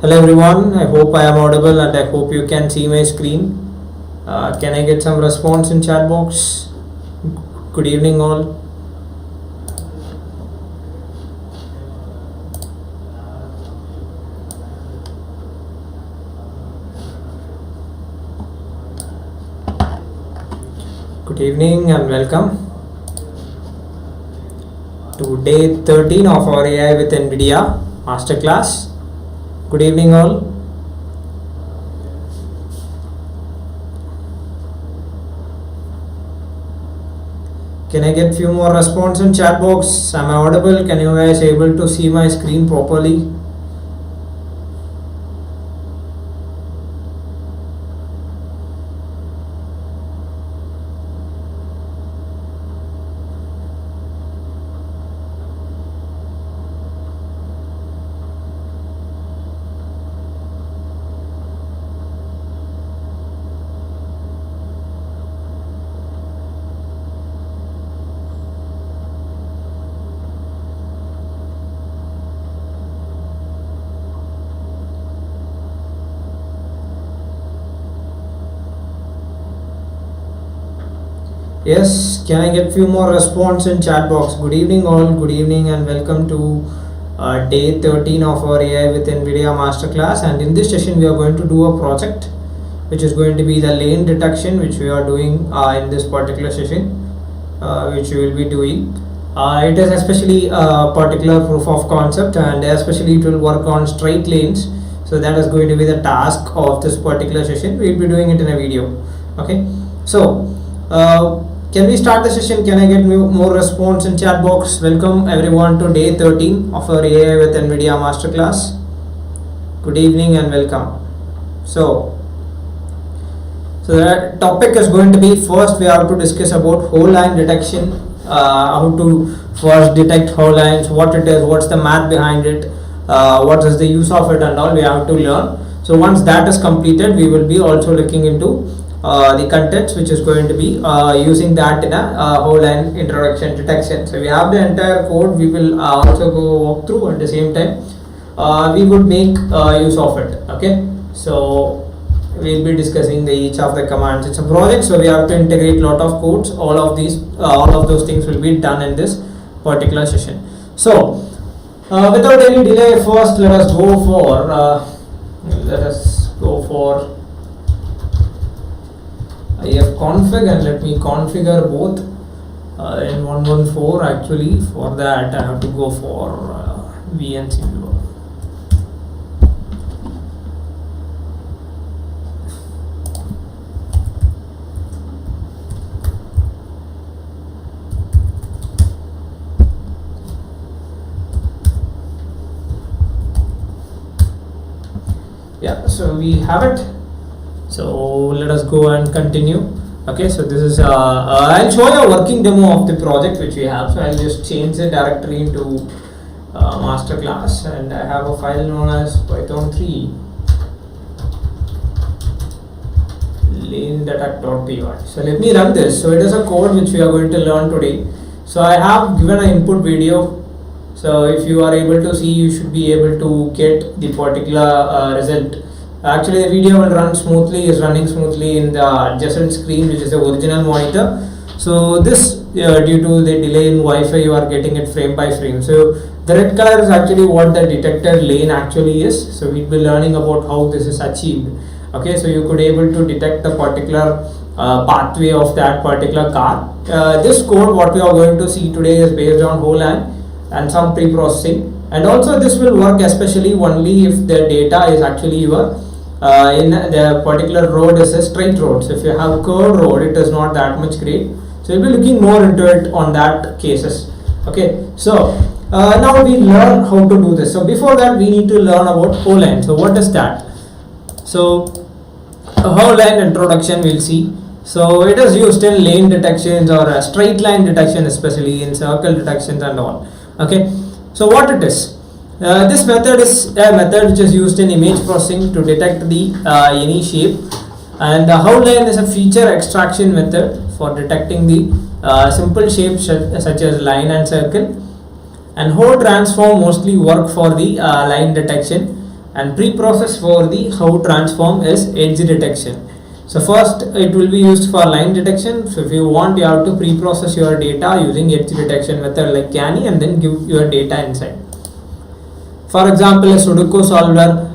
Hello everyone, I hope I am audible and I hope you can see my screen. Can I get some response in chat box? Good evening all. Good evening and welcome to day 13 of our AI with NVIDIA masterclass. Good evening all. Can I get few more response in chat box? Am I audible? Can you guys able to see my screen properly? Yes, can I get few more response in chat box? Good evening all, good evening and welcome to day 13 of our AI with NVIDIA masterclass. And in this session we are going to do a project which is going to be the lane detection, which we are doing in this particular session, which we will be doing. It is especially a particular proof of concept, and especially it will work on straight lanes. So that is going to be the task of this particular session. We will be doing it in a video. Okay, so can we start the session? Can I get more response in chat box? Welcome everyone to day 13 of our AI with NVIDIA masterclass. Good evening and welcome. So the topic is going to be, first we have to discuss about whole line detection, how to first detect whole lines, what it is, what's the math behind it, what is the use of it and all we have to learn. So once that is completed, we will be also looking into the contents, which is going to be using that in a whole line introduction detection. So we have the entire code. We will also go walk through at the same time. We would make use of it. Okay, so we'll be discussing each of the commands. It's a project, so we have to integrate lot of codes. All of those things will be done in this particular session. So without any delay, first let us go for ifconfig, and let me configure both in 114. Actually, for that I have to go for VNC viewer. Yeah, so we have it. So let us go and continue. Okay, so this is I'll show you a working demo of the project which we have. So I'll just change the directory into masterclass, and I have a file known as python 3 lane detect.py. So let me run this. So it is a code which we are going to learn today. So I have given an input video. So if you are able to see, you should be able to get the particular result. Actually, the video will run smoothly, is running smoothly in the Jetson screen, which is the original monitor. So this due to the delay in Wi-Fi, you are getting it frame by frame. So the red color is actually what the detected lane actually is. So we'll be learning about how this is achieved. Okay, so you could able to detect the particular pathway of that particular car. This code what we are going to see today is based on whole line and some pre-processing. And also this will work especially only if the data is actually your in the particular road is a straight road. So if you have curved road, it is not that much great. So we'll be looking more into it on that cases. Okay, so now we learn how to do this. So before that, we need to learn about whole line. So what is that? So a whole line introduction we'll see. So it is used in lane detections or straight line detection, especially in circle detections and all. Okay, so what it is? This method is a method which is used in image processing to detect the any shape, and the whole line is a feature extraction method for detecting the simple shapes such as line and circle. And whole transform mostly work for the line detection, and pre-process for the Hough transform is edge detection. So first it will be used for line detection. So if you want, you have to pre-process your data using edge detection method like Canny and then give your data inside. For example, a Sudoku solver,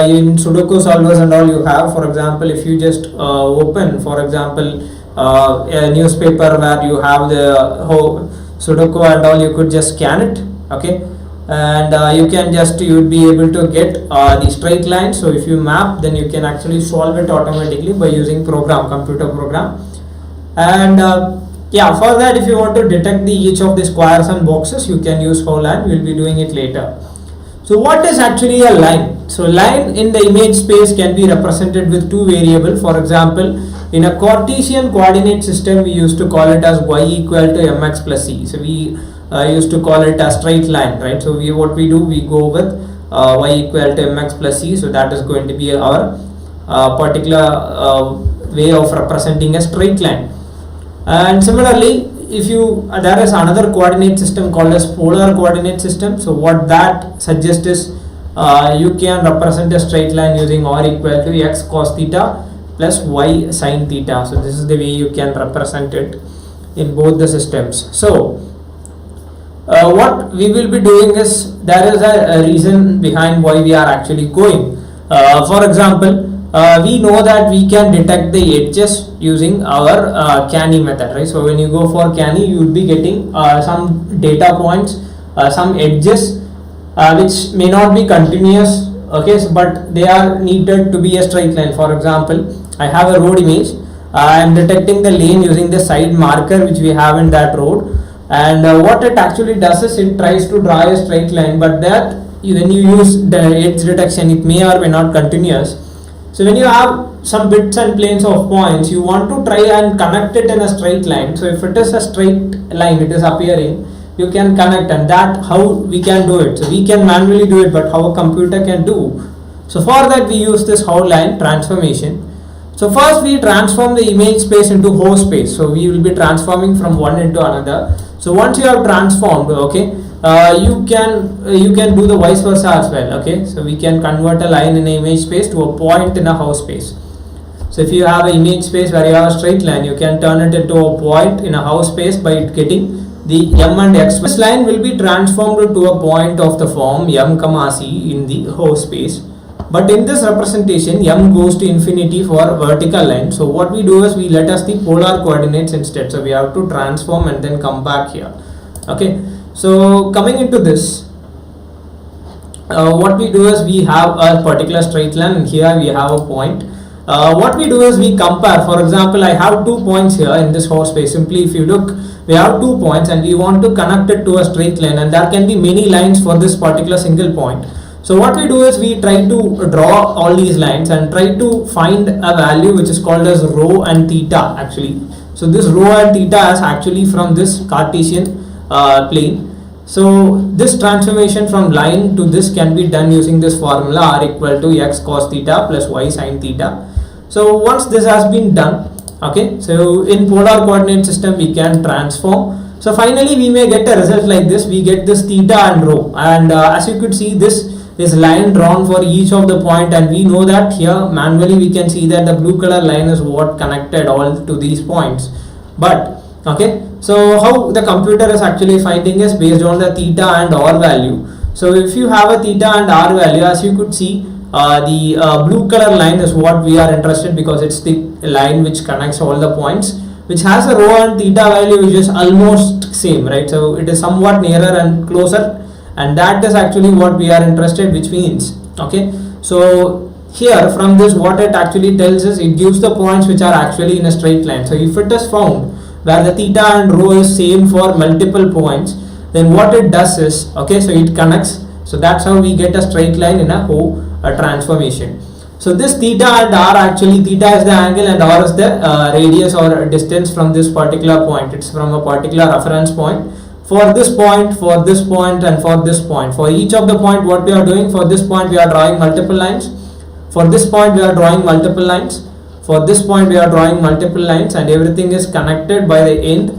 in Sudoku solvers and all you have, for example, if you just open, for example, a newspaper where you have the whole Sudoku and all, you could just scan it, okay, and you would be able to get the straight line. So if you map, then you can actually solve it automatically by using computer program. And yeah, for that, if you want to detect each of the squares and boxes, you can use whole line. We'll be doing it later. So what is actually a line? So line in the image space can be represented with two variables. For example, in a Cartesian coordinate system, we used to call it as y equal to mx plus c. So we used to call it a straight line, right? So we go with y equal to mx plus c. So that is going to be our particular way of representing a straight line. And similarly, if there is another coordinate system called as polar coordinate system. So what that suggests is you can represent a straight line using r equal to x cos theta plus y sin theta. So this is the way you can represent it in both the systems. So what we will be doing is, there is a reason behind why we are actually going. For example, we know that we can detect the edges using our Canny method, right? So when you go for Canny, you will be getting some data points, some edges which may not be continuous, okay, so, but they are needed to be a straight line. For example, I have a road image. I am detecting the lane using the side marker which we have in that road, and what it actually does is it tries to draw a straight line, but that when you use the edge detection, it may or may not continuous. So when you have some bits and planes of points, you want to try and connect it in a straight line. So if it is a straight line, it is appearing, you can connect, and that how we can do it. So we can manually do it, but how a computer can do. So for that we use this whole line transformation. So first we transform the image space into Hough space. So we will be transforming from one into another. So once you have transformed, okay, you can do the vice versa as well, okay. So we can convert a line in an image space to a point in a Hough space. So if you have an image space where you have a straight line, you can turn it into a point in a Hough space by getting the m and x. This line will be transformed to a point of the form m comma c in the Hough space. But in this representation, m goes to infinity for vertical line. So what we do is we let us the polar coordinates instead. So we have to transform and then come back here, okay. So coming into this, what we do is we have a particular straight line, and here we have a point. What we do is we compare. For example, I have 2 points here in this Hough space. Simply if you look, we have 2 points and we want to connect it to a straight line, and there can be many lines for this particular single point. So what we do is we try to draw all these lines and try to find a value which is called as rho and theta actually. So this rho and theta is actually from this Cartesian plane. So this transformation from line to this can be done using this formula r equal to x cos theta plus y sin theta. So once this has been done, okay, so in polar coordinate system we can transform. So finally we may get a result like this. We get this theta and rho, and as you could see, this is line drawn for each of the point, and we know that here manually we can see that the blue color line is what connected all to these points. But okay, so how the computer is actually finding is based on the theta and r value. So if you have a theta and r value, as you could see, the blue color line is what we are interested, because it's the line which connects all the points, which has a rho and theta value which is almost same, right? So it is somewhat nearer and closer, and that is actually what we are interested, which means, okay, so here from this what it actually tells us, it gives the points which are actually in a straight line. So if it is found where the theta and rho is same for multiple points, then what it does is, okay, so it connects. So that's how we get a straight line in a Hough transformation. So this theta and r, actually theta is the angle and r is the radius or distance from this particular point. It's from a particular reference point. For this point, for this point, and for this point, for each of the point, what we are doing, for this point we are drawing multiple lines, for this point we are drawing multiple lines, for this point we are drawing multiple lines, and everything is connected by the end,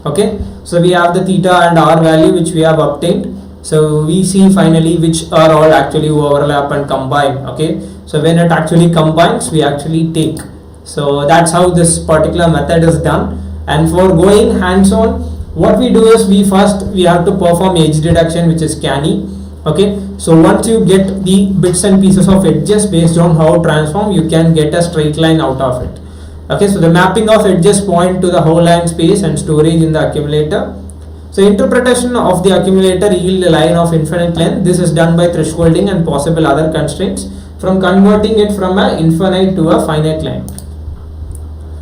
okay. So we have the theta and r value which we have obtained. So we see finally which are all actually overlap and combine. Okay, so when it actually combines, we actually take. So that's how this particular method is done. And for going hands-on, what we do is we have to perform edge detection, which is canny. Okay, so once you get the bits and pieces of edges based on how transform, you can get a straight line out of it. Okay, so the mapping of edges point to the whole line space and storage in the accumulator. So interpretation of the accumulator yield a line of infinite length. This is done by thresholding and possible other constraints from converting it from an infinite to a finite line.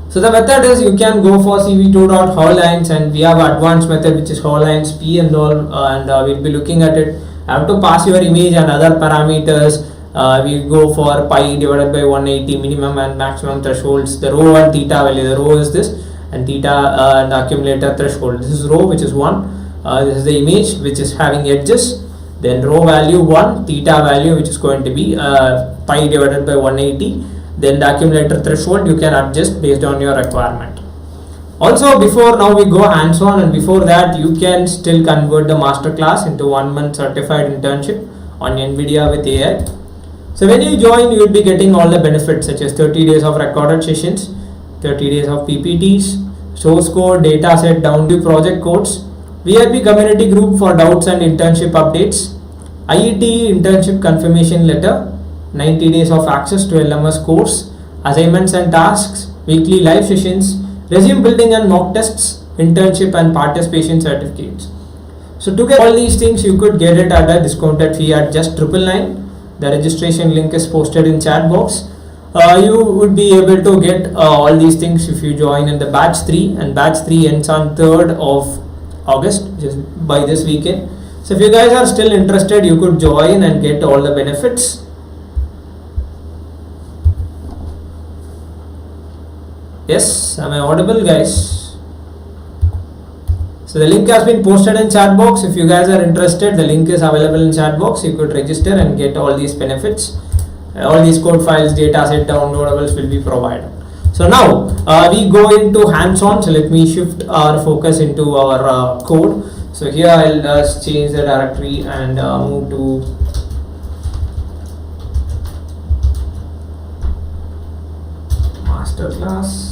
So the method is you can go for CV2.howlines, and we have advanced method which is howlines P and all, and we'll be looking at it. Have to pass your image and other parameters. We go for pi divided by 180 minimum and maximum thresholds. The rho and theta value. The rho is this, and theta and the accumulator threshold. This is rho, which is 1. This is the image which is having edges. Then rho value 1, theta value which is going to be pi divided by 180. Then the accumulator threshold you can adjust based on your requirement. Also, before now we go hands-on, and before that you can still convert the masterclass into 1 month certified internship on NVIDIA with AI. So when you join, you will be getting all the benefits such as 30 days of recorded sessions, 30 days of PPTs, source code, data set, down to project codes, VIP community group for doubts and internship updates, IETE internship confirmation letter, 90 days of access to LMS course, assignments and tasks, weekly live sessions, resume building and mock tests, internship and participation certificates. So to get all these things, you could get it at a discounted fee at just 999. The registration link is posted in chat box. You would be able to get all these things if you join in the batch 3, and batch 3 ends on 3rd of August, just by this weekend. So if you guys are still interested, you could join and get all the benefits. Yes, am I audible, guys? So the link has been posted in chat box. If you guys are interested, the link is available in chat box. You could register and get all these benefits. All these code files, dataset downloadables will be provided. So now we go into hands-on. So let me shift our focus into our code. So here I'll just change the directory and move to master class.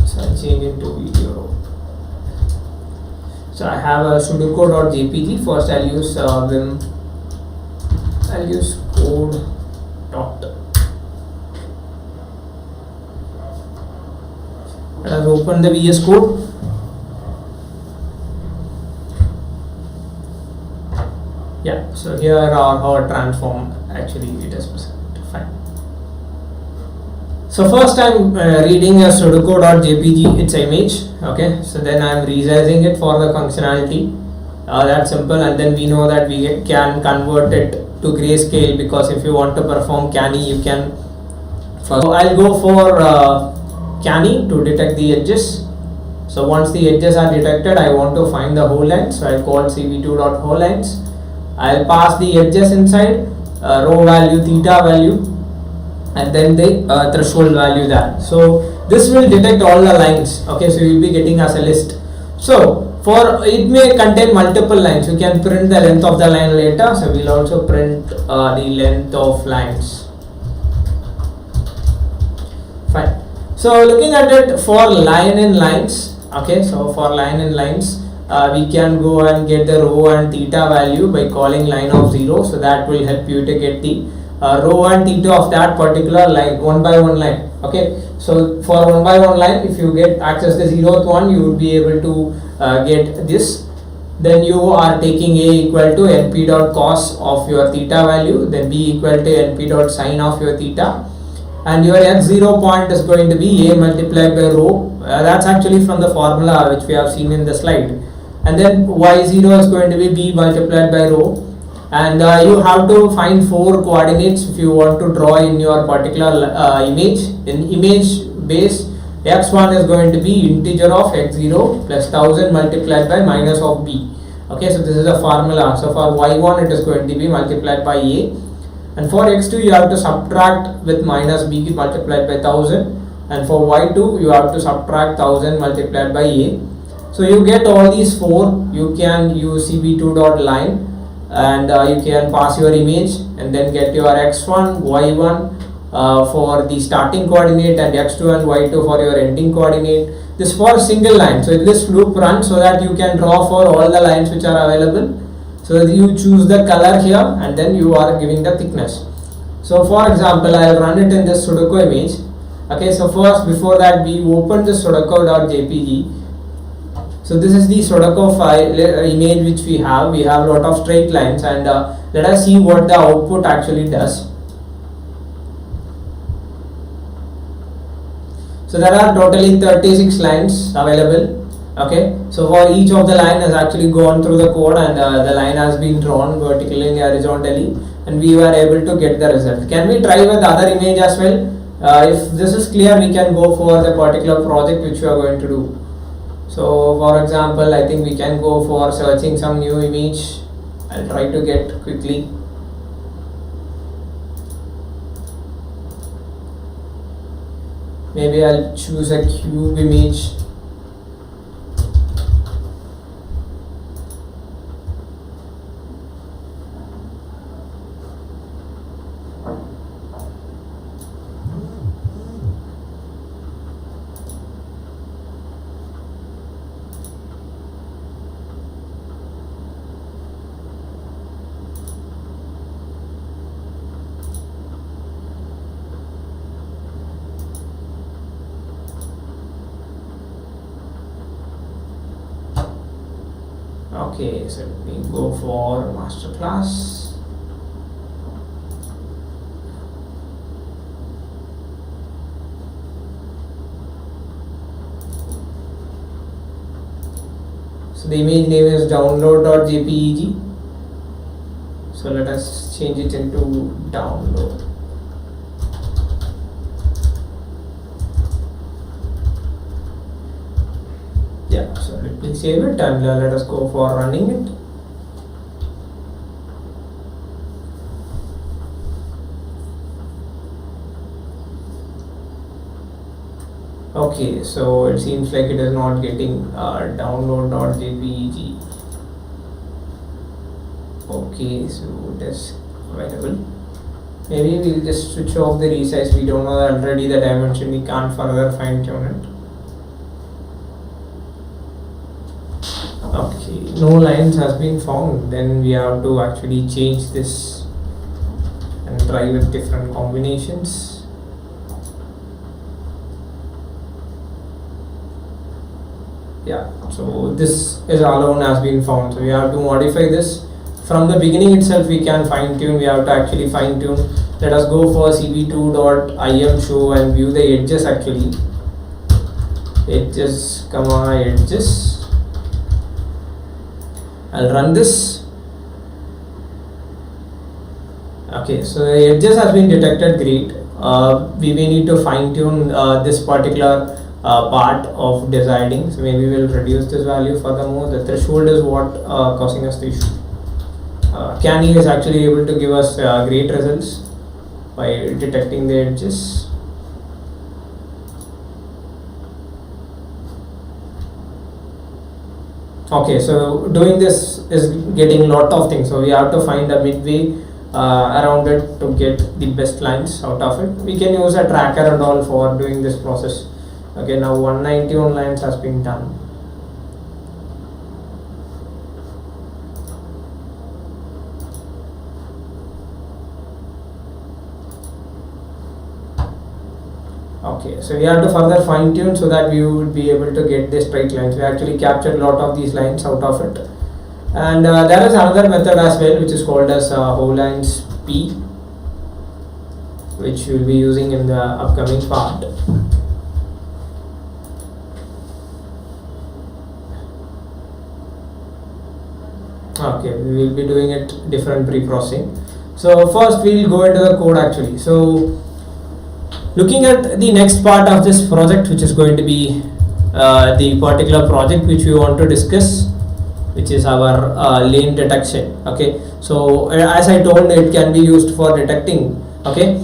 So I'll change it to video. So I have a sudoku.jpg. First I'll use Vim. I'll use code dot. Let us open the VS Code. Yeah, so here are our transform. Actually, it is present. Fine. So first I'm reading a sudoku.jpg, its image. Okay, so then I'm resizing it for the functionality. That's simple, and then we know that we can convert it to grayscale, because if you want to perform canny, you can. So I'll go for canny to detect the edges. So once the edges are detected, I want to find the whole line. So I'll call cv2.wholelines. I'll pass the edges inside, row value, theta value, and then the threshold value there. So this will detect all the lines. Okay, so you'll be getting as a list. So for it may contain multiple lines. You can print the length of the line later. So we'll also print the length of lines. Fine. So looking at it for line in lines. Okay, so for line in lines, we can go and get the row and theta value by calling line of 0. So that will help you to get the row and theta of that particular line, one by one line. Okay, so for one by one line, if you get access the 0th one, you would be able to get this. Then you are taking a equal to np dot cos of your theta value, then b equal to np dot sine of your theta, and your x0 point is going to be a multiplied by rho. That's actually from the formula which we have seen in the slide. And then y0 is going to be b multiplied by rho, and you have to find 4 coordinates if you want to draw in your particular image. In image base, x1 is going to be integer of x0 plus 1000 multiplied by minus of b. Okay, so this is a formula. So for y1 it is going to be multiplied by a, and for x2 you have to subtract with minus b multiplied by 1000, and for y2 you have to subtract 1000 multiplied by a. So you get all these four. You can use cb2.line and you can pass your image and then get your x1, y1 for the starting coordinate and x2 and y2 for your ending coordinate. This for single line. So this loop runs so that you can draw for all the lines which are available. So you choose the color here and then you are giving the thickness. So for example, I will run it in this Sudoku image. Okay, so first before that we open the Sudoku.jpg. So this is the Sudoku file image which we have. We have a lot of straight lines, and let us see what the output actually does. So there are totally 36 lines available. Okay, so for each of the line has actually gone through the code, and the line has been drawn vertically and horizontally, and we were able to get the result. Can we try with other image as well? If this is clear, we can go for the particular project which we are going to do. So for example, I think we can go for searching some new image. I'll try to get quickly. Maybe I'll choose a cube image. Okay, so let me go for master class. So the image name is download.jpeg. So let us change it into download. Yeah, so let me save it and let us go for running it. Okay, so it seems like it is not getting download.jpeg. Okay, so it is available. Maybe we'll just switch off the resize. We don't know already the dimension. We can't further fine tune it. Okay, no lines has been found. Then we have to actually change this and try with different combinations. Yeah, so this is alone has been found. So we have to modify this. From the beginning itself we can fine tune. We have to actually fine tune. Let us go for cb2.im show and view the edges actually. Edges, edges. I'll run this. Okay, so the edges has been detected. Great. We may need to fine tune this particular part of deciding. So maybe we'll reduce this value furthermore. The threshold is what causing us the issue. Canny is actually able to give us great results by detecting the edges. Okay, so doing this is getting a lot of things, so we have to find a midway around it to get the best lines out of it. We can use a tracker and all for doing this process. Okay, now 191 lines has been done. Okay, so we have to further fine tune so that we would be able to get the straight lines. We actually captured a lot of these lines out of it. And there is another method as well which is called as whole lines P, which we will be using in the upcoming part. Okay, we will be doing it different pre-processing. So first we will go into the code actually. So looking at the next part of this project, which is going to be the particular project which we want to discuss. which is our lane detection. Okay, so as I told, it can be used for detecting, okay,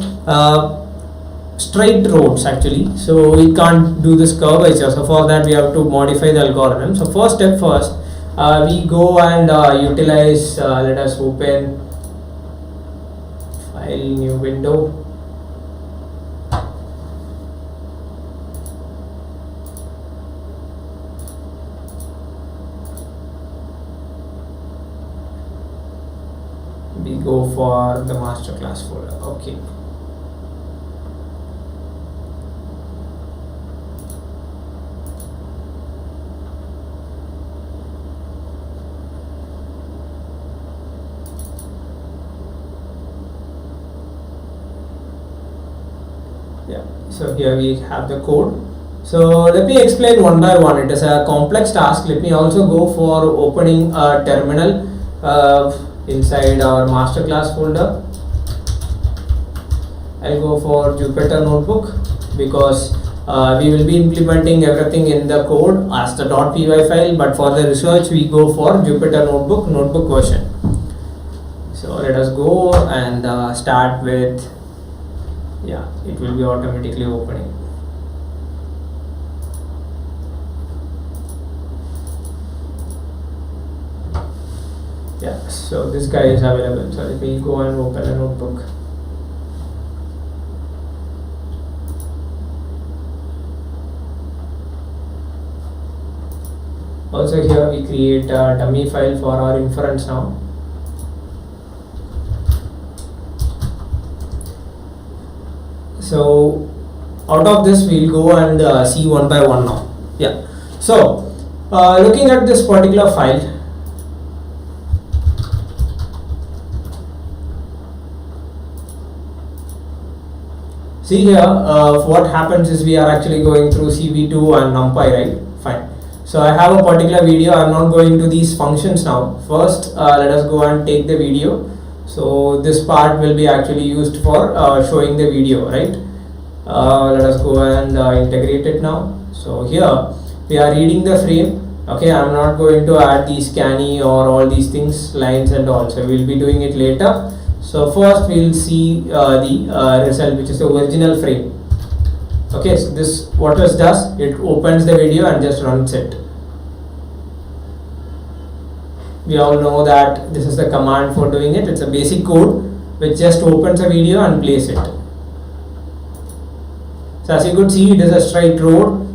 straight roads actually. So we can't do this curvature, so for that we have to modify the algorithm. So first step first, we go and utilize, let us open file, new window. We go for the masterclass folder. Okay, yeah, so here we have the code. So let me explain one by one. It is a complex task. Let me also go for opening a terminal inside our masterclass folder. I'll go for Jupyter Notebook because we will be implementing everything in the code as the .py file, but for the research we go for Jupyter Notebook version. So let us go and start with, yeah, it will be automatically opening. Yeah, so this guy is available. So let me go and open a notebook. Also here we create a dummy file for our inference now. So out of this we'll go and see one by one now. Yeah. So looking at this particular file, see here, what happens is we are actually going through CV2 and NumPy, right? Fine. So I have a particular video. I'm not going to these functions now. First, let us go and take the video. So this part will be actually used for showing the video, right? Let us go and integrate it now. So here we are reading the frame. Okay, I'm not going to add the scanny or all these things, lines and all. So we'll be doing it later. So first we will see the result, which is the original frame. Okay, so this what this does, it opens the video and just runs it. We all know that this is the command for doing it. It's a basic code which just opens a video and plays it. So as you could see, it is a straight road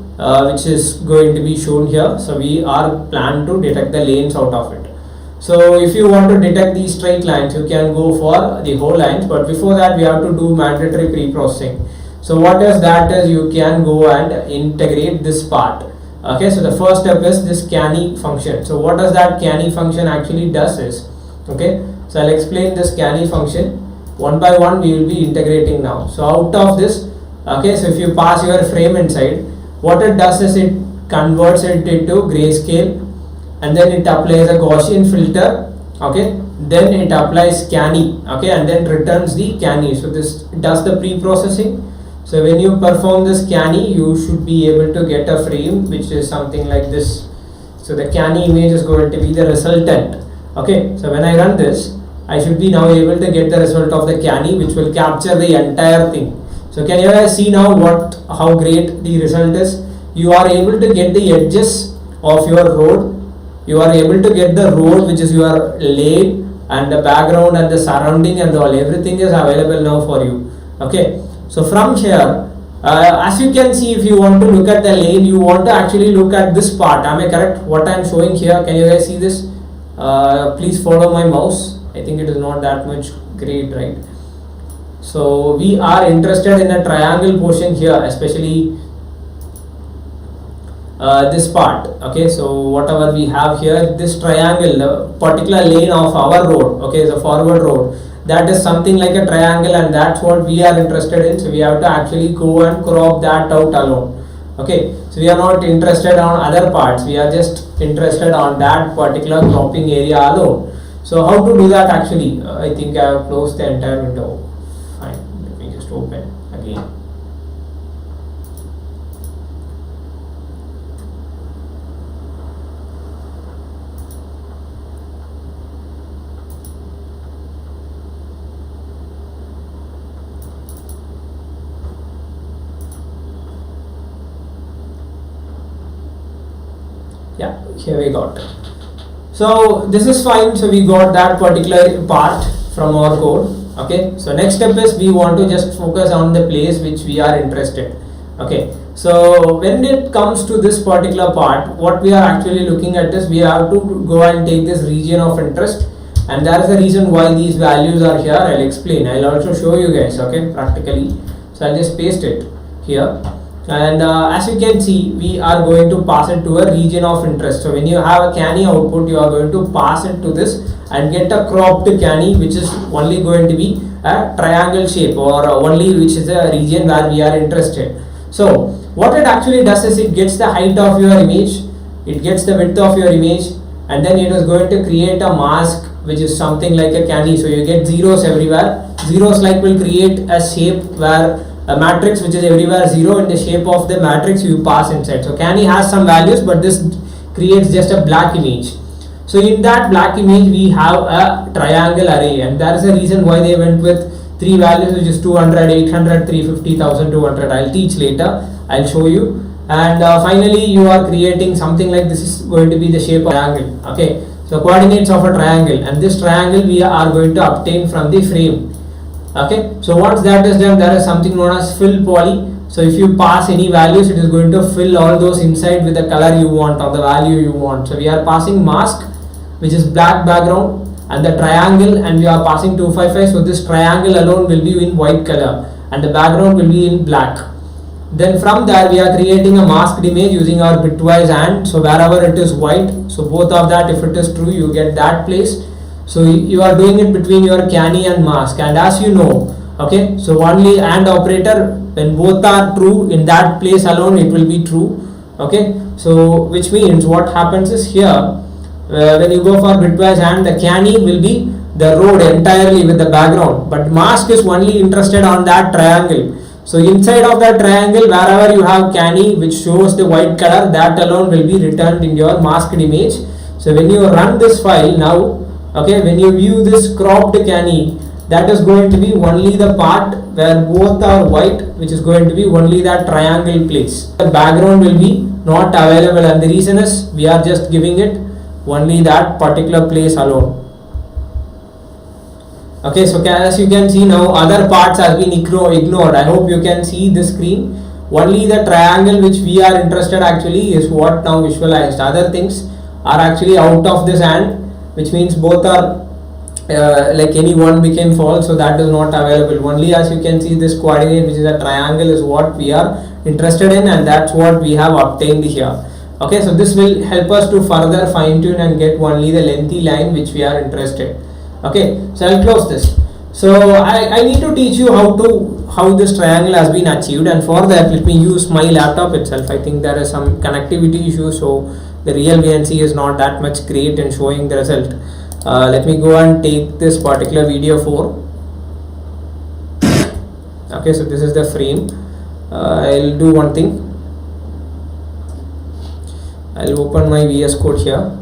which is going to be shown here. So we are planned to detect the lanes out of it. So if you want to detect these straight lines, you can go for the whole lines, but before that we have to do mandatory pre-processing. So what is that is you can go and integrate this part. Okay, so the first step is this canny function. So what does that canny function actually does is, okay, so I'll explain this canny function one by one. We will be integrating now. So out of this, okay, so if you pass your frame inside, what it does is it converts it into grayscale, and then it applies a Gaussian filter, okay, then it applies canny, okay, and then returns the canny. So this does the pre-processing. So when you perform this canny, you should be able to get a frame which is something like this. So the canny image is going to be the resultant. Okay, so when I run this, I should be now able to get the result of the canny, which will capture the entire thing. So can you guys see now how great the result is? You are able to get the edges of your road. You are able to get the road, which is your lane, and the background and the surrounding and all. Everything is available now for you. Okay. So from here, as you can see, if you want to look at the lane, you want to actually look at this part. Am I correct? What I am showing here, can you guys see this? Please follow my mouse. I think it is not that much great, right? So we are interested in a triangle portion here, especially this part. Okay, so whatever we have here, this triangle, the particular lane of our road, okay, the forward road, that is something like a triangle, and that's what we are interested in. So we have to actually go and crop that out alone. Okay, so we are not interested on other parts, we are just interested on that particular cropping area alone. So how to do that actually? I think I have closed the entire window. Fine, let me just open again. Yeah, here we got. So this is fine. So we got that particular part from our code. Okay, so next step is we want to just focus on the place which we are interested. Okay, so when it comes to this particular part, what we are actually looking at is we have to go and take this region of interest, and that is the reason why these values are here. I'll explain. I'll also show you guys, okay, practically. So I'll just paste it here, and as you can see, we are going to pass it to a region of interest. So when you have a canny output, you are going to pass it to this and get a cropped canny, which is only going to be a triangle shape, or only which is a region where we are interested. So what it actually does is it gets the height of your image, it gets the width of your image, and then it is going to create a mask which is something like a candy. So you get zeros everywhere. Zeros like will create a shape where a matrix which is everywhere 0 in the shape of the matrix you pass inside. So candy has some values, but this creates just a black image. So in that black image we have a triangle array, and that is the reason why they went with 3 values, which is 200, 800, 350, 1200. I'll teach later, I'll show you. And finally you are creating something like this is going to be the shape of triangle. Okay, so coordinates of a triangle, and this triangle we are going to obtain from the frame. Okay, so once that is done, there is something known as fill poly. So if you pass any values, it is going to fill all those inside with the color you want or the value you want. So we are passing mask, which is black background, and the triangle, and we are passing 255. So this triangle alone will be in white color and the background will be in black. Then from there we are creating a masked image using our bitwise AND. So wherever it is white, so both of that, if it is true, you get that place. So you are doing it between your canny and mask, and as you know, okay, so only AND operator, when both are true, in that place alone it will be true. Okay, so which means what happens is here, when you go for bitwise AND, the canny will be the road entirely with the background, but mask is only interested on that triangle. So inside of that triangle, wherever you have canny which shows the white color, that alone will be returned in your masked image. So when you run this file now, okay, when you view this cropped canny, that is going to be only the part where both are white, which is going to be only that triangle place. The background will be not available, and the reason is we are just giving it only that particular place alone. Okay, so as you can see now, other parts have been ignored. I hope you can see the screen. Only the triangle which we are interested actually is what now visualized. Other things are actually out of this AND, which means both are like any one became false, so that is not available. Only as you can see, this coordinate which is a triangle is what we are interested in, and that's what we have obtained here. Okay, so this will help us to further fine tune and get only the lengthy line which we are interested. Okay, so I'll close this. So I need to teach you how this triangle has been achieved, and for that let me use my laptop itself. I think there is some connectivity issue, so the real VNC is not that much great in showing the result. Let me go and take this particular video 4. Okay, so this is the frame. I'll do one thing. I'll open my VS Code here.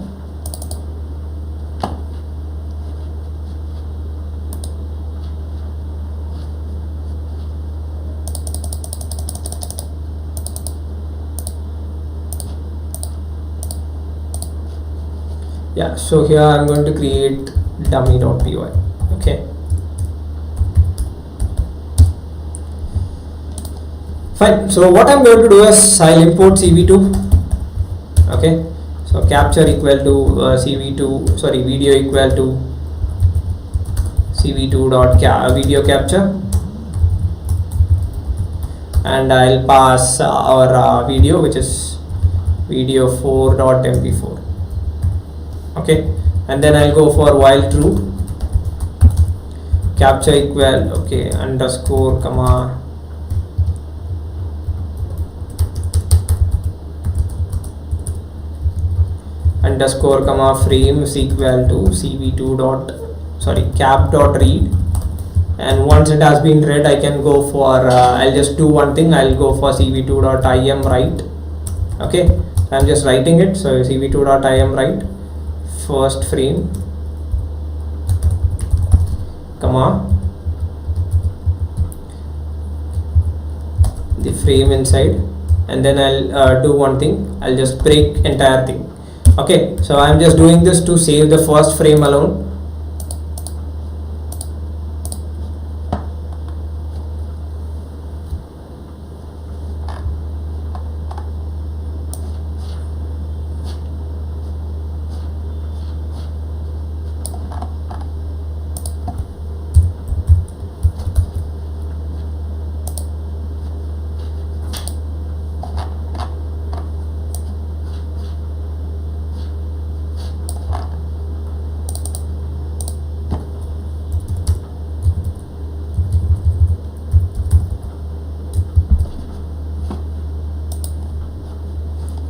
Yeah, so here I'm going to create dummy.py. Okay, fine. So what I'm going to do is I'll import CV2. Okay, so capture equal to CV2, sorry, video equal to CV2 video capture, and I'll pass our video, which is video 4.mp4. Okay, and then I'll go for while true, capture equal, okay, underscore comma underscore comma frame is equal to cv2 dot, sorry, cap dot read, and once it has been read, I can go for I'll just do one thing. I'll go for cv2 dot im write. Okay, so I'm just writing it. So cv2 dot im write first frame comma the frame inside, and then I'll do one thing. I'll just break entire thing. Okay, so I'm just doing this to save the first frame alone.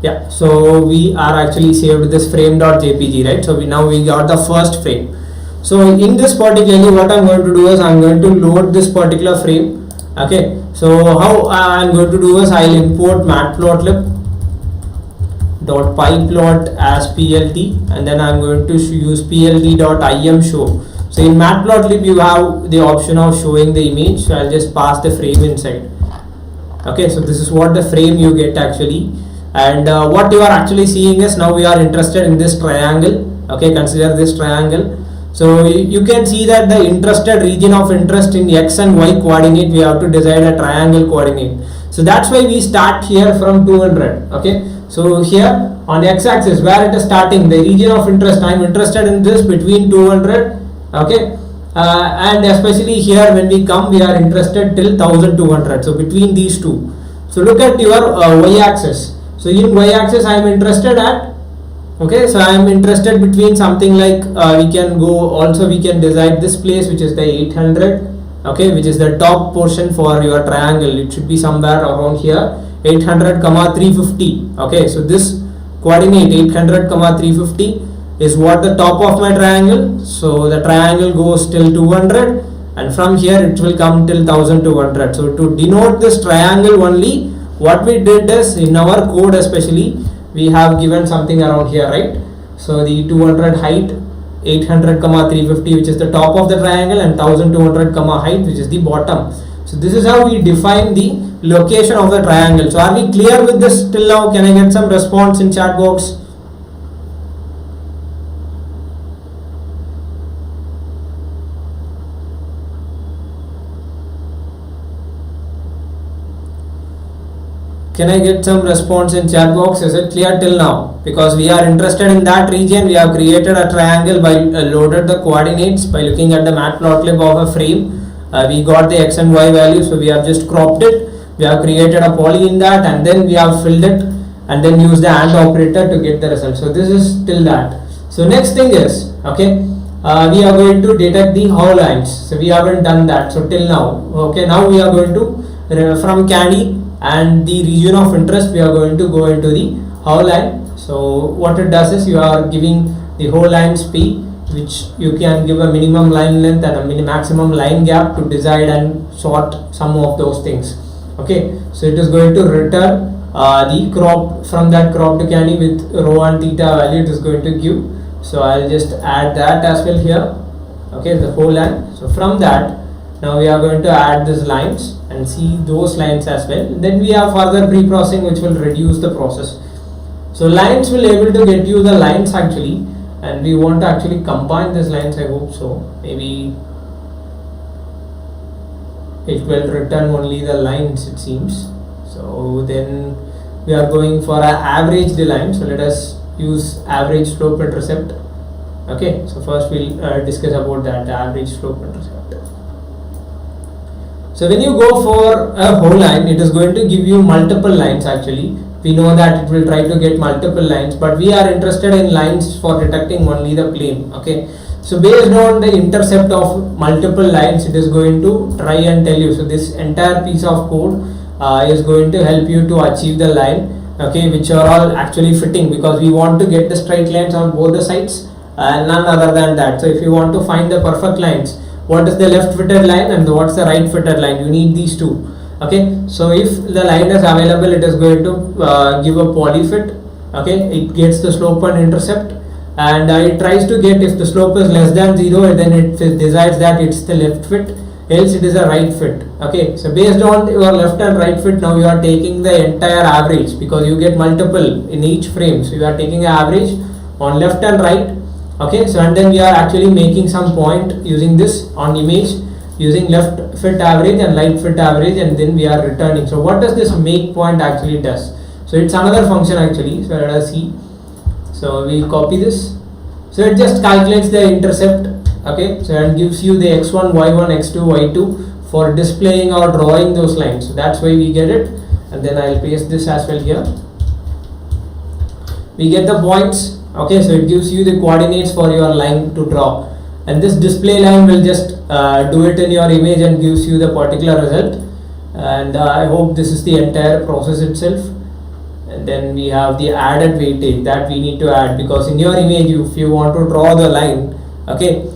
Yeah, so we are actually saved this frame.jpg, right? So we got the first frame. So in this particularly, what I'm going to do is I'm going to load this particular frame. Okay, so how I'm going to do is I'll import matplotlib.pyplot as plt, and then I'm going to use plt.imshow. So in matplotlib you have the option of showing the image, so I'll just pass the frame inside. Okay, so this is what the frame you get actually. And what you are actually seeing is, now we are interested in this triangle. Okay, consider this triangle. So you can see that the interested region of interest in x and y coordinate, we have to decide a triangle coordinate. So that's why we start here from 200. Okay, so here on the x-axis where it is starting, the region of interest, I am interested in this between 200. Okay, and especially here when we come, we are interested till 1200. So between these two. So look at your y-axis. So in y-axis I am interested at, okay, so I am interested between something like we can decide this place, which is the 800, okay, which is the top portion for your triangle. It should be somewhere around here, 800 comma 350. Okay, so this coordinate 800 comma 350 is what the top of my triangle. So the triangle goes till 200, and from here it will come till 1200. So to denote this triangle only, what we did is, in our code especially, we have given something around here, right? So the 200 height, 800 comma 350, which is the top of the triangle, and 1200 comma height, which is the bottom. So this is how we define the location of the triangle. So are we clear with this till now? Can I get some response in chat box? Can I get some response in chat box? Is it clear till now? Because we are interested in that region, we have created a triangle by loaded the coordinates by looking at the matplotlib of a frame. We got the x and y value, so we have just cropped it. We have created a poly in that, and then we have filled it, and then use the AND operator to get the result. So this is till that. So next thing is, okay, we are going to detect the Hough lines. So we haven't done that. So till now, okay, now we are going to from canny and the region of interest, we are going to go into the Hough line. So what it does is, you are giving the Hough lines p, which you can give a minimum line length and a maximum line gap to decide and sort some of those things. Okay, so it is going to return the crop from that crop to canny with rho and theta value it is going to give. So I'll just add that as well here. Okay, the whole line. So from that, now we are going to add these lines and see those lines as well. Then we have further pre-processing, which will reduce the process. So lines will able to get you the lines actually, and we want to actually combine these lines. I hope so. Maybe it will return only the lines, it seems. So then we are going for an average the line. So let us use average slope intercept. Okay, so first we'll discuss about that, the average slope intercept. So when you go for a whole line, it is going to give you multiple lines actually. We know that it will try to get multiple lines, but we are interested in lines for detecting only the plane. Okay, so based on the intercept of multiple lines, it is going to try and tell you. So this entire piece of code is going to help you to achieve the line, okay, which are all actually fitting, because we want to get the straight lines on both the sides and none other than that. So if you want to find the perfect lines, what is the left fitted line and what's the right fitted line, you need these two. Okay, so if the line is available, it is going to give a polyfit. Okay, it gets the slope and intercept, and it tries to get, if the slope is less than 0, then it decides that it's the left fit, else it is a right fit. Okay, so based on your left and right fit, now you are taking the entire average, because you get multiple in each frame, so you are taking an average on left and right. Okay, so and then we are actually making some point using this on image using left fit average and right fit average, and then we are returning. So what does this make point actually does? So it's another function actually. So let us see. So we copy this. So it just calculates the intercept. Okay, so it gives you the x1, y1, x2, y2 for displaying or drawing those lines. So that's why we get it, and then I'll paste this as well here. We get the points. Okay, so it gives you the coordinates for your line to draw, and this display line will just do it in your image and gives you the particular result. And I hope this is the entire process itself. And then we have the added weightage that we need to add, because in your image, if you want to draw the line, okay,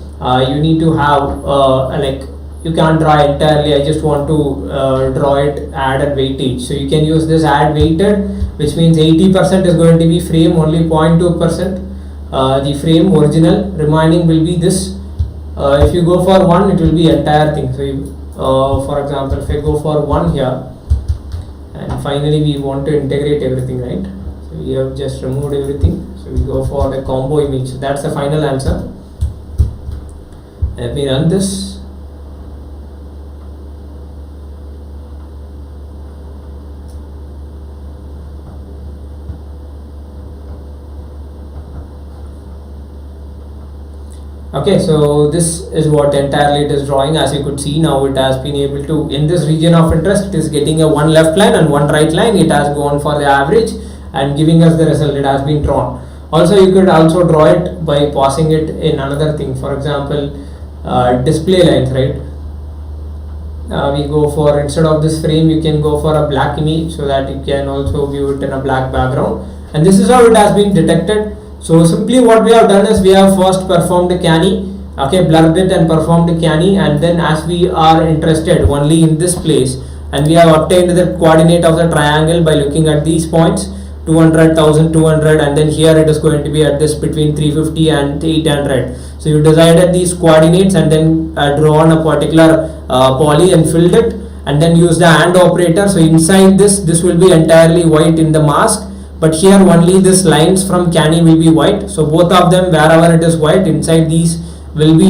you need to have like, you can't draw entirely. I just want to draw it added weightage. So you can use this add weighted, which means 80% is going to be frame, only 0.2% the frame original, remaining will be this. If you go for 1, it will be entire thing. So you, for example, if I go for 1 here, and finally we want to integrate everything, right? So we have just removed everything. So we go for the combo image. So that's the final answer. Let me run this. Okay, so this is what entirely it is drawing. As you could see, now it has been able to, in this region of interest, it is getting a one left line and one right line. It has gone for the average and giving us the result. It has been drawn. Also, you could also draw it by passing it in another thing. For example, display lines, right? We go for, instead of this frame, you can go for a black image, so that you can also view it in a black background. And this is how it has been detected. So simply what we have done is we have first performed a canny, okay, blurred it and performed a canny, and then as we are interested only in this place, and we have obtained the coordinate of the triangle by looking at these points, 200, 1200, and then here it is going to be at this between 350 and 800. So you decided these coordinates and then drawn a particular poly and filled it, and then use the AND operator. So inside this will be entirely white in the mask, but here only this lines from canny will be white. So both of them, wherever it is white, inside these will be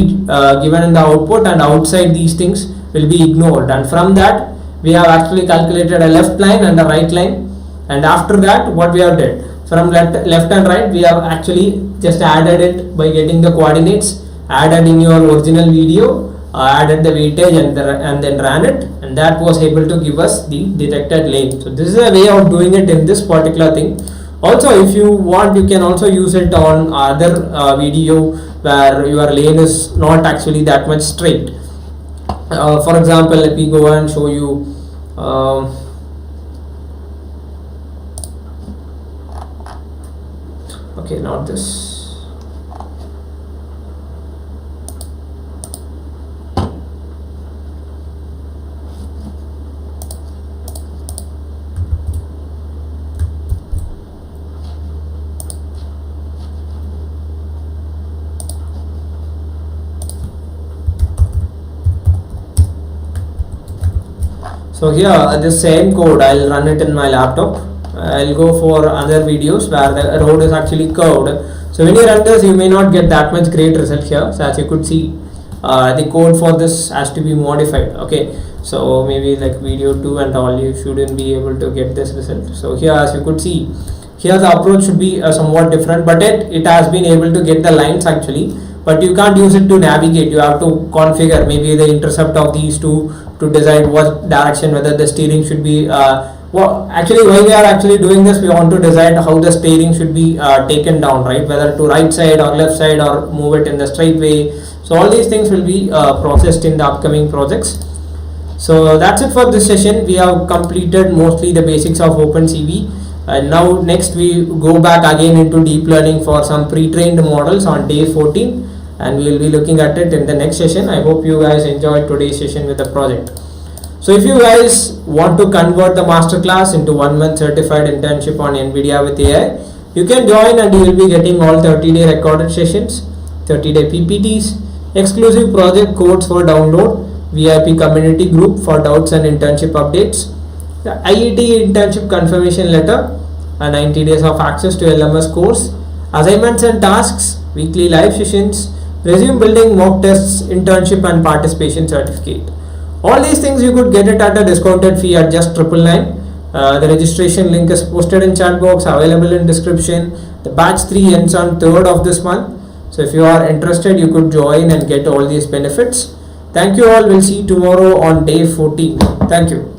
given in the output, and outside these things will be ignored. And from that we have actually calculated a left line and a right line. And after that, what we have did, from left and right, we have actually just added it by getting the coordinates added in your original video, added the weightage and then ran it, and that was able to give us the detected lane. So this is a way of doing it in this particular thing. Also, if you want, you can also use it on other video where your lane is not actually that much straight. For example, let me go and show you. Okay, not this. So here, the same code, I'll run it in my laptop. I'll go for other videos where the road is actually curved. So when you run this, you may not get that much great result here. So as you could see, the code for this has to be modified. Okay, so maybe like video 2 and all, you shouldn't be able to get this result. So here, as you could see, here the approach should be somewhat different, but it has been able to get the lines actually. But you can't use it to navigate. You have to configure maybe the intercept of these two to decide what direction, whether the steering should be well, actually why we are actually doing this, we want to decide how the steering should be taken down, right, whether to right side or left side or move it in the straight way. So all these things will be processed in the upcoming projects. So that's it for this session. We have completed mostly the basics of OpenCV, and now next we go back again into deep learning for some pre-trained models on day 14, and we will be looking at it in the next session. I hope you guys enjoyed today's session with the project. So if you guys want to convert the masterclass into 1 month certified internship on NVIDIA with AI, you can join and you will be getting all 30-day recorded sessions, 30-day PPTs, exclusive project codes for download, VIP community group for doubts and internship updates, the IETE internship confirmation letter, 90 days of access to LMS course, assignments and tasks, weekly live sessions, resume building, mock tests, internship and participation certificate. All these things you could get it at a discounted fee at just 999. The registration link is posted in chat box, available in description. The batch 3 ends on 3rd of this month. So if you are interested, you could join and get all these benefits. Thank you all. We'll see you tomorrow on day 14. Thank you.